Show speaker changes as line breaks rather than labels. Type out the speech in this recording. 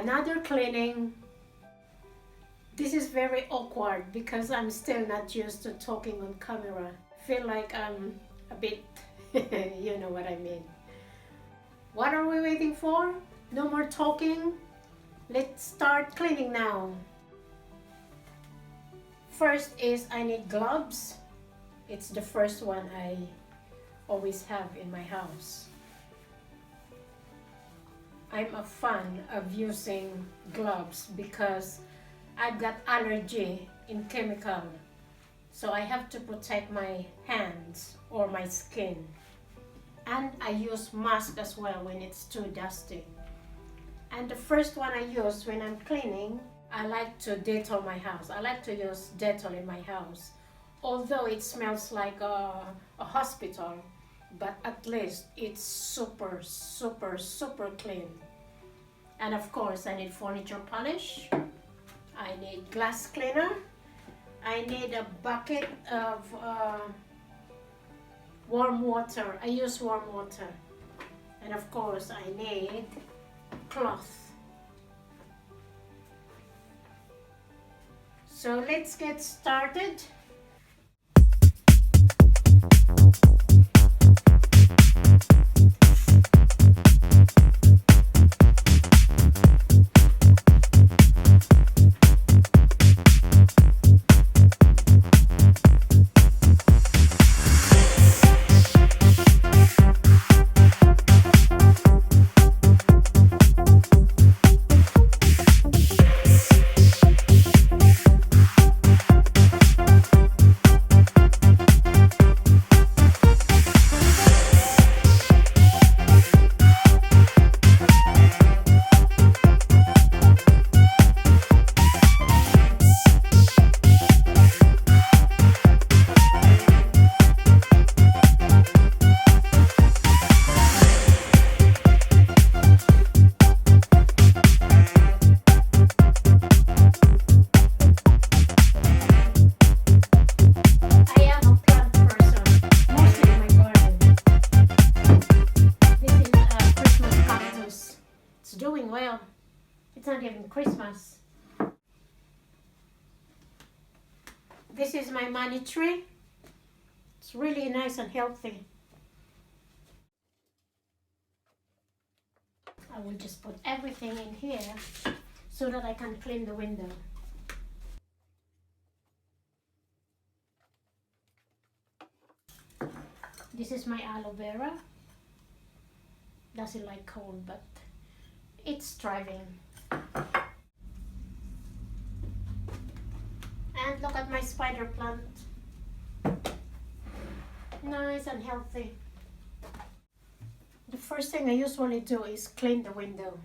Another cleaning. This is very awkward because I'm still not used to talking on camera. I feel like I'm a bit, you know what I mean. What are we waiting for? No more talking. Let's start cleaning now. First is I need gloves. It's the first one I always have in my house. I'm a fan of using gloves because I've got allergy in chemical. So I have to protect my hands or my skin. And I use mask as well when it's too dusty. And the first one I use when I'm cleaning, I like to Dettol my house. I like to use Dettol in my house. Although it smells like a hospital, but at least it's super, super, super clean. And of course, I need furniture polish. I need glass cleaner. I need a bucket of warm water. I use warm water. And of course, I need cloth. So let's get started. Doing well. It's not even Christmas. This is my money tree. It's really nice and healthy. I will just put everything in here so that I can clean the window. This is my aloe vera. Doesn't like cold, but it's thriving. And look at my spider plant. Nice and healthy. The first thing I usually do is clean the window.